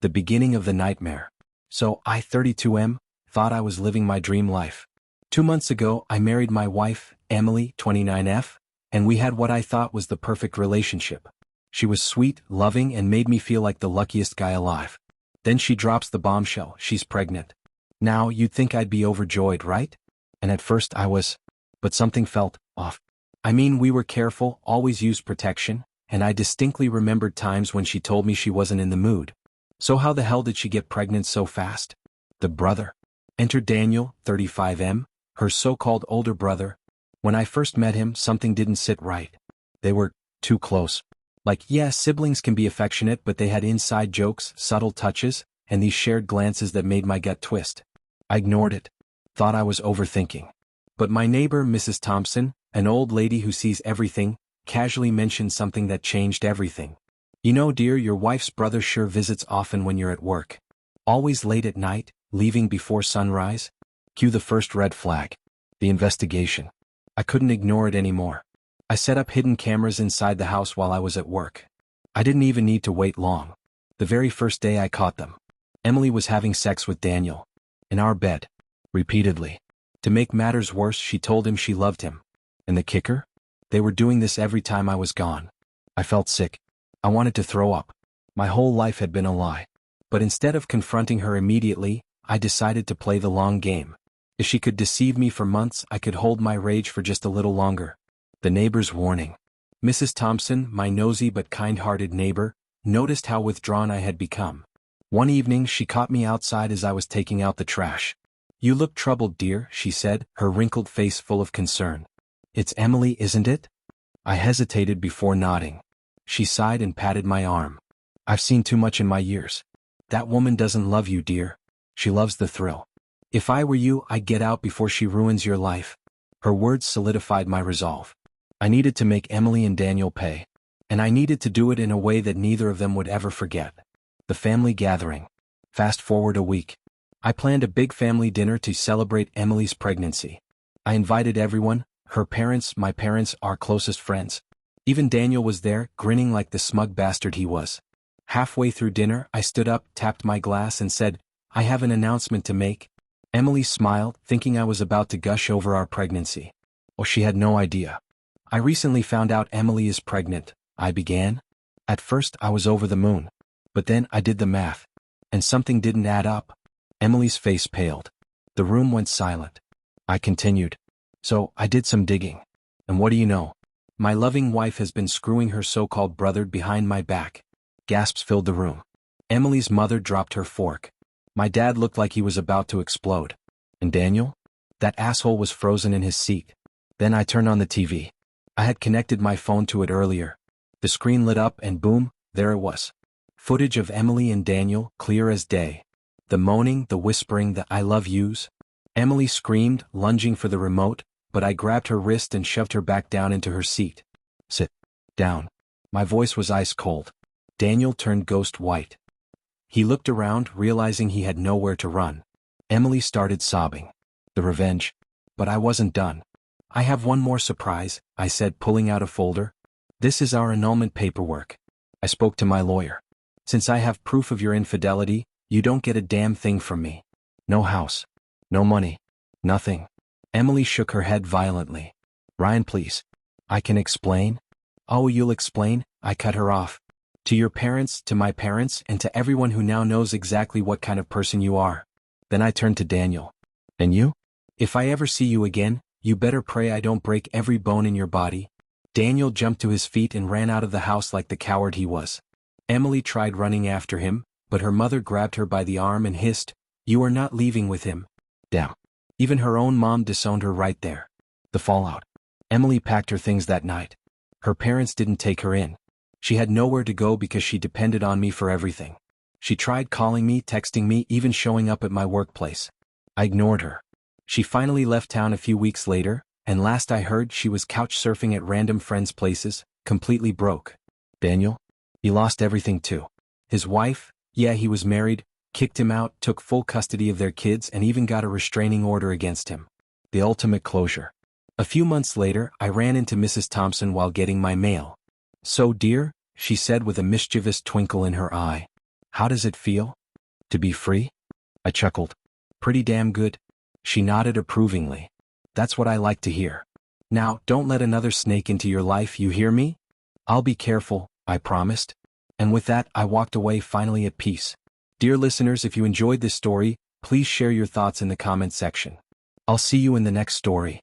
The beginning of the nightmare. So I, 32M, thought I was living my dream life. 2 months ago, I married my wife, Emily, 29F, and we had what I thought was the perfect relationship. She was sweet, loving, and made me feel like the luckiest guy alive. Then she drops the bombshell, she's pregnant. Now, you'd think I'd be overjoyed, right? And at first I was. But something felt off. I mean, we were careful, always used protection, and I distinctly remembered times when she told me she wasn't in the mood. So how the hell did she get pregnant so fast? The brother. Enter Daniel, 35M, her so-called older brother. When I first met him, something didn't sit right. They were too close. Like, yeah, siblings can be affectionate, but they had inside jokes, subtle touches, and these shared glances that made my gut twist. I ignored it. Thought I was overthinking. But my neighbor, Mrs. Thompson, an old lady who sees everything, casually mentioned something that changed everything. You know, dear, your wife's brother sure visits often when you're at work. Always late at night, leaving before sunrise. Cue the first red flag. The investigation. I couldn't ignore it anymore. I set up hidden cameras inside the house while I was at work. I didn't even need to wait long. The very first day I caught them. Emily was having sex with Daniel. In our bed. Repeatedly. To make matters worse, she told him she loved him. And the kicker? They were doing this every time I was gone. I felt sick. I wanted to throw up. My whole life had been a lie. But instead of confronting her immediately, I decided to play the long game. If she could deceive me for months, I could hold my rage for just a little longer. The neighbor's warning. Mrs. Thompson, my nosy but kind-hearted neighbor, noticed how withdrawn I had become. One evening she caught me outside as I was taking out the trash. You look troubled, dear, she said, her wrinkled face full of concern. It's Emily, isn't it? I hesitated before nodding. She sighed and patted my arm. I've seen too much in my years. That woman doesn't love you, dear. She loves the thrill. If I were you, I'd get out before she ruins your life. Her words solidified my resolve. I needed to make Emily and Daniel pay. And I needed to do it in a way that neither of them would ever forget. The family gathering. Fast forward a week. I planned a big family dinner to celebrate Emily's pregnancy. I invited everyone, her parents, my parents, our closest friends. Even Daniel was there, grinning like the smug bastard he was. Halfway through dinner, I stood up, tapped my glass and said, I have an announcement to make. Emily smiled, thinking I was about to gush over our pregnancy. Oh, she had no idea. I recently found out Emily is pregnant, I began. At first, I was over the moon. But then I did the math. And something didn't add up. Emily's face paled. The room went silent. I continued. So, I did some digging. And what do you know? My loving wife has been screwing her so-called brother behind my back. Gasps filled the room. Emily's mother dropped her fork. My dad looked like he was about to explode. And Daniel? That asshole was frozen in his seat. Then I turned on the TV. I had connected my phone to it earlier. The screen lit up and boom, there it was. Footage of Emily and Daniel, clear as day. The moaning, the whispering, the I love yous. Emily screamed, lunging for the remote, but I grabbed her wrist and shoved her back down into her seat. Sit down. My voice was ice cold. Daniel turned ghost white. He looked around, realizing he had nowhere to run. Emily started sobbing. The revenge. But I wasn't done. I have one more surprise, I said, pulling out a folder. This is our annulment paperwork. I spoke to my lawyer. Since I have proof of your infidelity, you don't get a damn thing from me. No house. No money. Nothing. Emily shook her head violently. Ryan, please. I can explain. Oh, you'll explain? I cut her off. To your parents, to my parents, and to everyone who now knows exactly what kind of person you are. Then I turned to Daniel. And you? If I ever see you again, you better pray I don't break every bone in your body. Daniel jumped to his feet and ran out of the house like the coward he was. Emily tried running after him, but her mother grabbed her by the arm and hissed, You are not leaving with him. Damn. Even her own mom disowned her right there. The fallout. Emily packed her things that night. Her parents didn't take her in. She had nowhere to go because she depended on me for everything. She tried calling me, texting me, even showing up at my workplace. I ignored her. She finally left town a few weeks later, and last I heard she was couch surfing at random friends' places, completely broke. Daniel? He lost everything too. His wife, yeah, he was married, kicked him out, took full custody of their kids and even got a restraining order against him. The ultimate closure. A few months later, I ran into Mrs. Thompson while getting my mail. So dear, she said with a mischievous twinkle in her eye. How does it feel? To be free? I chuckled. Pretty damn good. She nodded approvingly. That's what I like to hear. Now, don't let another snake into your life, you hear me? I'll be careful, I promised. And with that, I walked away finally at peace. Dear listeners, if you enjoyed this story, please share your thoughts in the comment section. I'll see you in the next story.